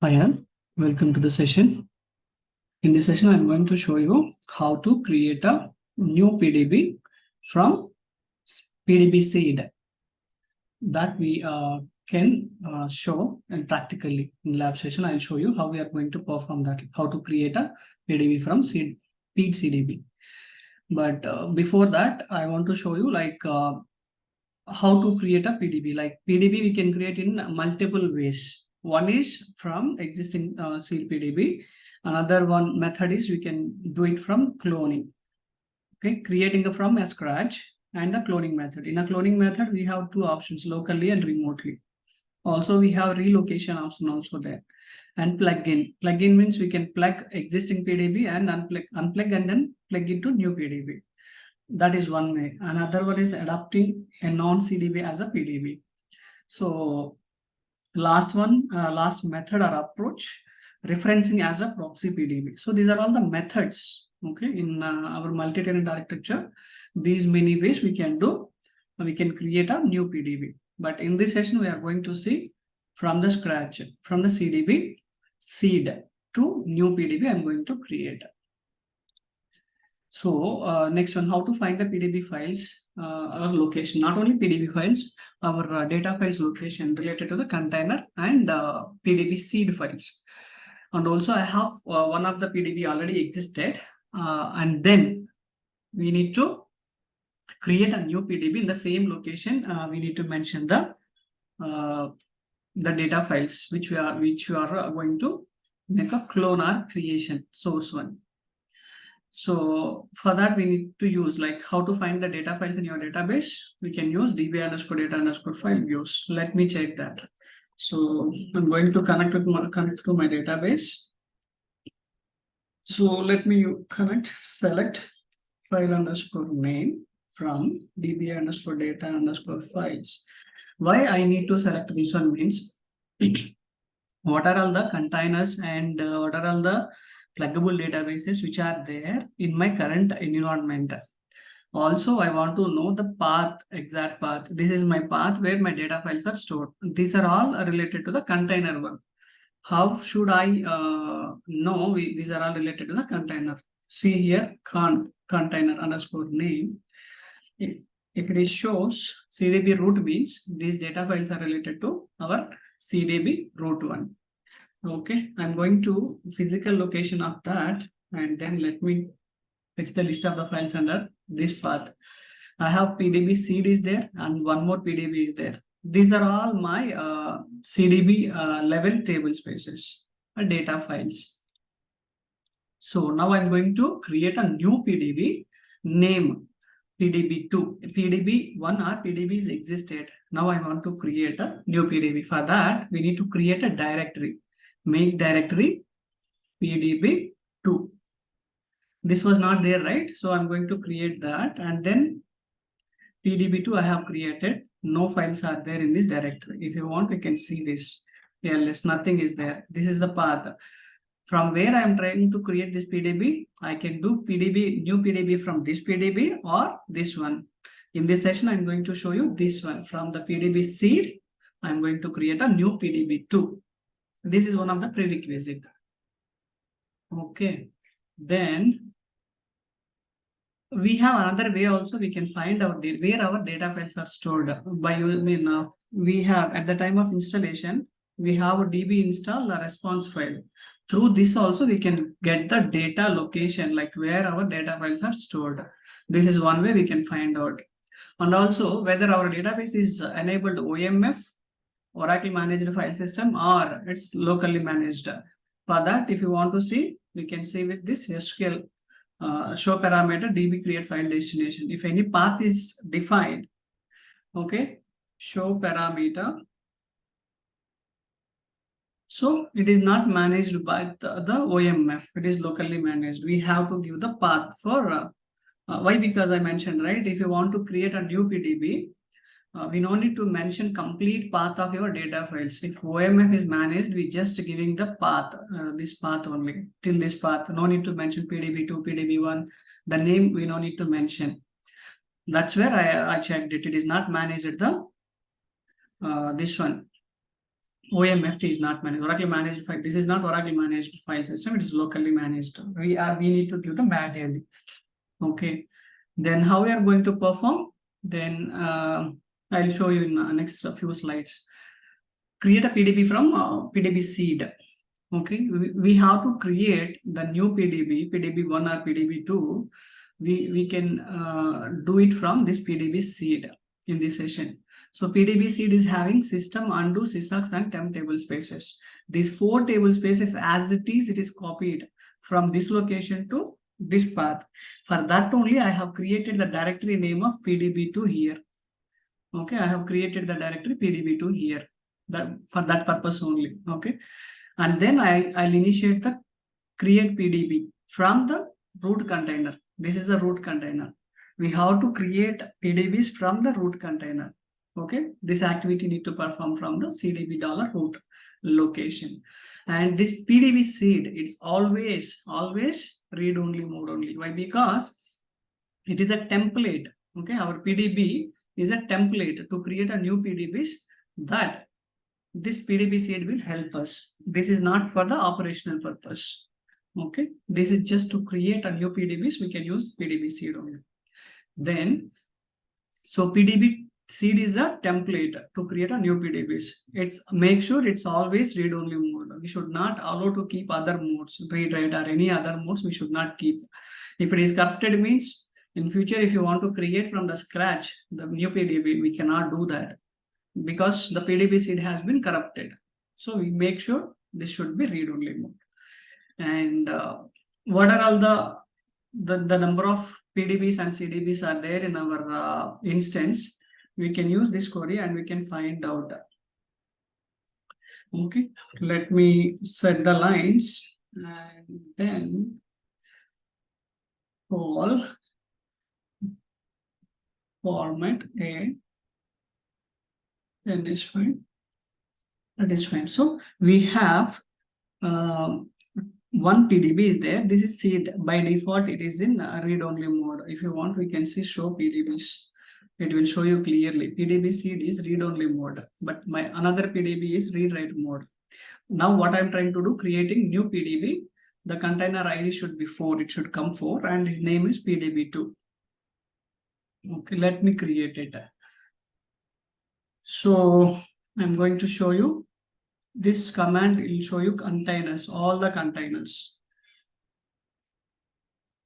Hi, Ann. Welcome to the session. In this session, I'm going to show you how to create a new PDB from PDB SEED that we can show and practically in lab session. I'll show you how we are going to perform that, how to create a PDB from PDB CDB. But before that, I want to show you how to create a PDB. Like PDB, we can create in multiple ways. One is from existing seed PDB. Another one method is we can do it from cloning. Okay, creating from a scratch and the cloning method. In a cloning method, we have two options, locally and remotely. Also, we have relocation option also there. And plug-in. Plug-in means we can plug existing PDB and unplug and then plug into new PDB. That is one way. Another one is adapting a non-CDB as a PDB. So last method or approach, referencing as a proxy PDB. So these are all the methods, okay, in our multi-tenant architecture. These many ways we can do. We can create a new PDB. But in this session, we are going to see from the scratch, from the CDB seed to new PDB I'm going to create. So next one, how to find the PDB files or location, not only PDB files, our data files location related to the container and PDB seed files. And also I have one of the PDB already existed and then we need to create a new PDB in the same location. We need to mention the data files which we are going to make a clone or creation source one. So for that, we need to use like how to find the data files in your database. We can use db_data_file views. Let me check that. So I'm going to connect to my database. So let me select file_name from db_data_files. Why I need to select this one means what are all the containers and what are all the pluggable databases which are there in my current environment. Also, I want to know the path, exact path. This is my path where my data files are stored. These are all related to the container one. How should I know these are all related to the container? See here, container_name. If it shows CDB root means these data files are related to our CDB root one. Okay, I'm going to physical location of that and then let me fetch the list of the files under this path. I have PDB seed is there and one more PDB is there. These are all my CDB level table spaces, data files. So now I'm going to create a new PDB name PDB2. PDB1 or PDBs existed. Now I want to create a new PDB. For that, we need to create a directory. Make directory PDB2. This was not there, right? So I'm going to create that and then PDB2 I have created. No files are there in this directory. If you want, we can see this. Yes, nothing is there. This is the path. From where I am trying to create this PDB, I can do new PDB from this PDB or this one. In this session, I'm going to show you this one. From the PDB seed, I'm going to create a new PDB2. This is one of the prerequisites. Okay. Then we have another way also. We can find out where our data files are stored by using. We have at the time of installation, we have a db install a response file. Through this also we can get the data location, like where our data files are stored. This is one way we can find out. And also whether our database is enabled OMF, Oracle managed file system, or it's locally managed. For that, if you want to see, we can see with this SQL show parameter db create file destination. If any path is defined, okay, show parameter. So it is not managed by the OMF. It is locally managed. We have to give the path for why? Because I mentioned, right? If you want to create a new PDB, we no need to mention complete path of your data files. If OMF is managed, we just giving the path, this path only, till this path. No need to mention PDB2, PDB1. The name we no need to mention. That's where I checked it. It is not managed at the this one. OMFT is not managed. Oracle managed file. This is not Oracle managed file system. It is locally managed. We need to give the manually. Okay. Then how we are going to perform? Then I'll show you in the next few slides. Create a PDB from PDB seed. Okay, we have to create the new PDB, PDB1 or PDB2. We can do it from this PDB seed in this session. So PDB seed is having system, undo, sysax, and temp table spaces. These 4 table spaces, as it is copied from this location to this path. For that only, I have created the directory name of PDB2 here. Okay, I have created the directory PDB2 here. For that purpose only. Okay. And then I'll initiate the create PDB from the root container. This is the root container. We have to create PDBs from the root container. Okay, this activity need to perform from the CDB $root location. And this PDB seed, it's always read only mode only. Why? Because it is a template. Okay, our PDB is a template to create a new PDBs that this PDB seed will help us. This is not for the operational purpose. Okay, this is just to create a new PDBs. We can use PDB seed only. Then, so PDB seed is a template to create a new PDBs. It's make sure it's always read only mode. We should not allow to keep other modes, read, write, or any other modes. We should not keep. If it is corrupted, means in future, if you want to create from the scratch the new PDB, we cannot do that, because the PDB seed has been corrupted. So we make sure this should be read-only mode. And what are all the number of PDBs and CDBs are there in our instance? We can use this query and we can find out. Okay, let me set the lines and then call format A. And this fine. That is fine. So we have one PDB is there. This is seed. By default, it is in read-only mode. If you want, we can see show PDBs. It will show you clearly. PDB seed is read-only mode, but my another PDB is read-write mode. Now what I'm trying to do, creating new PDB. The container ID should be 4. It should come 4, and its name is PDB2. Okay, let me create it. So I'm going to show you this command. Will show you containers, all the containers.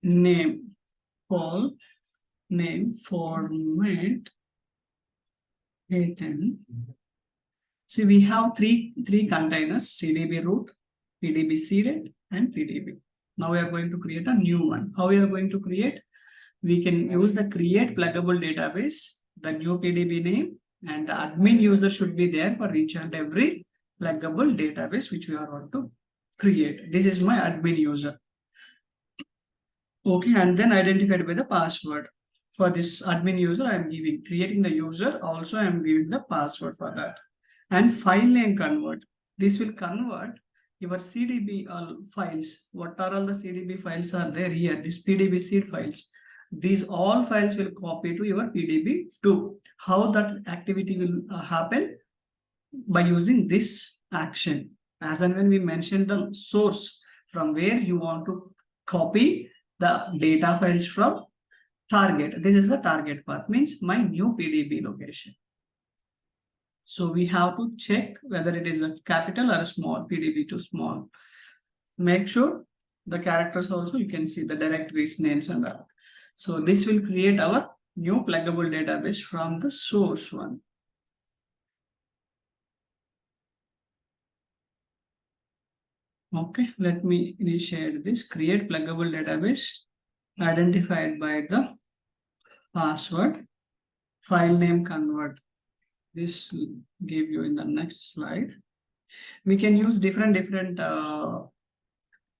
Name, call, name, format, A10. See, we have three containers: CDB root, PDB seeded, and PDB. Now we are going to create a new one. How we are going to create? We can use the create pluggable database, the new PDB name, and the admin user should be there for each and every pluggable database which we are going to create. This is my admin user. Okay, and then identified by the password. For this admin user, I am creating the user. Also, I am giving the password for that. And file name convert. This will convert your CDB files. What are all the CDB files are there here? This PDB seed files. These all files will copy to your PDB2. How that activity will happen? By using this action. As and when we mentioned the source from where you want to copy the data files from, target. This is the target path, means my new PDB location. So we have to check whether it is a capital or a small, PDB2 small. Make sure the characters also, you can see the directories names and all. So this will create our new pluggable database from the source one. Okay, let me initiate this. Create pluggable database identified by the password. File name convert. This will give you in the next slide. We can use different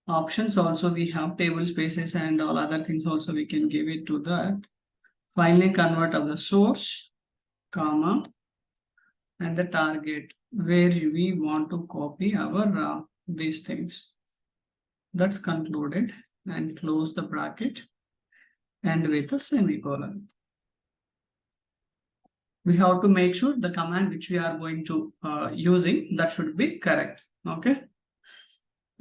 options. Also, we have table spaces and all other things. Also, we can give it to that. File name convert of the source, comma, and the target where we want to copy our these things. That's concluded, and close the bracket and with a semicolon. we have to make sure the command which we are going to using, that should be correct. Okay.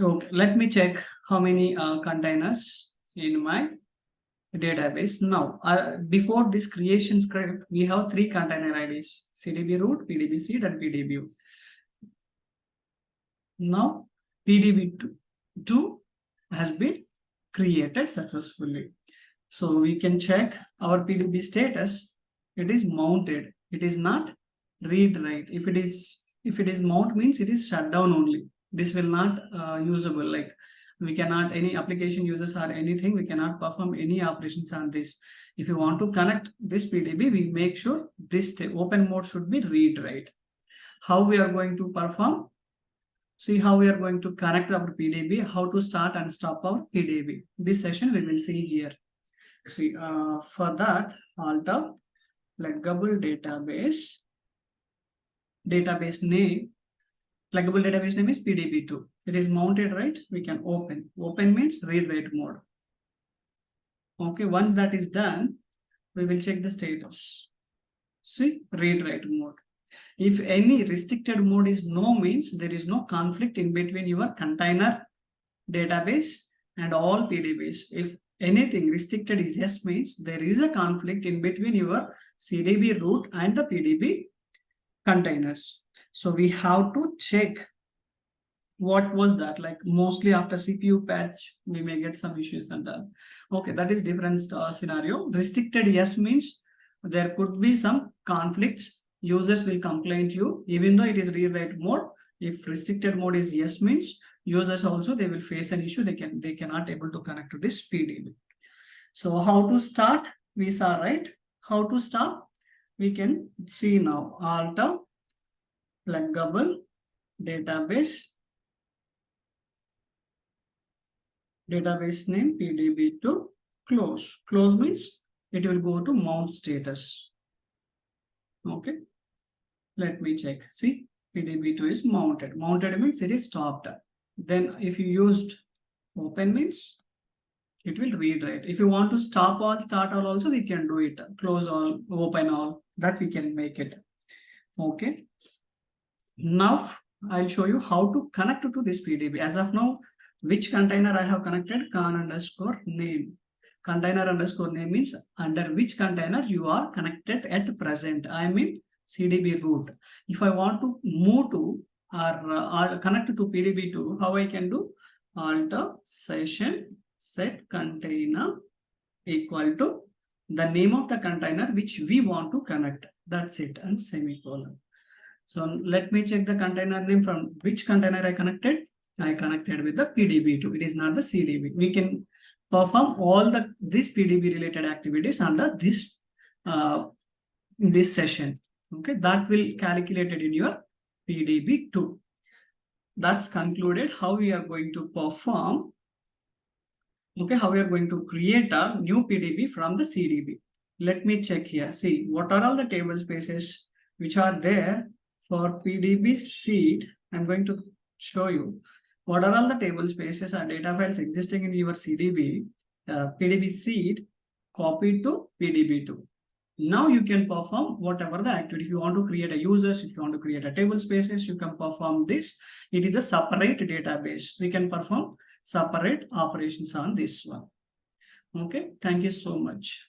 Okay, let me check how many containers in my database. Now, before this creation script, we have 3 container IDs: CDB root, PDB seed, and PDB. Now, PDB2 has been created successfully. So we can check our PDB status. It is mounted. It is not read write. If it is mount, means it is shut down only. This will not usable. Like, we cannot, any application users or anything, we cannot perform any operations on this. If you want to connect this PDB, we make sure this open mode should be read write. How we are going to perform? See how we are going to connect our PDB, how to start and stop our PDB. This session we will see here. See, for that, alter pluggable database name. Pluggable database name is PDB2. It is mounted, right? We can open. Open means read write mode. Okay, once that is done, we will check the status. See, read write mode. If any restricted mode is no, means there is no conflict in between your container database and all PDBs. If anything restricted is yes, means there is a conflict in between your CDB root and the PDB containers. So we have to check what was that. Like, mostly after CPU patch, we may get some issues and all. Okay, that is different scenario. Restricted yes means there could be some conflicts. Users will complain to you, even though it is read write mode. If restricted mode is yes, means users also, they will face an issue. They cannot able to connect to this PDB. So how to start, we saw, right? How to stop, we can see now. Alter pluggable database name PDB2 close. Close means it will go to mount status. Okay, let me check. See, PDB2 is mounted. Mounted means it is stopped. Then if you used open, means it will read write. If you want to stop all, start all also, we can do it. Close all, open all, that we can make it. Okay. Now I'll show you how to connect to this PDB. As of now, which container I have connected? Con_name. Container_name means under which container you are connected at present. I mean CDB root. If I want to move to or connect to PDB2, how I can do? Alter session set container equal to the name of the container which we want to connect. That's it, and semicolon. So let me check the container name from which container I connected. I connected with the PDB2. It is not the CDB. We can perform all this PDB related activities under this this session. Okay, that will calculated in your PDB2. That's concluded how we are going to perform. Okay, how we are going to create a new PDB from the CDB. Let me check here. See, what are all the table spaces which are there for PDB seed. I'm going to show you what are all the table spaces or data files existing in your CDB, PDB seed copied to PDB2. Now you can perform whatever the activity. If you want to create a users, if you want to create a table spaces, you can perform this. It is a separate database. We can perform separate operations on this one. Okay, thank you so much.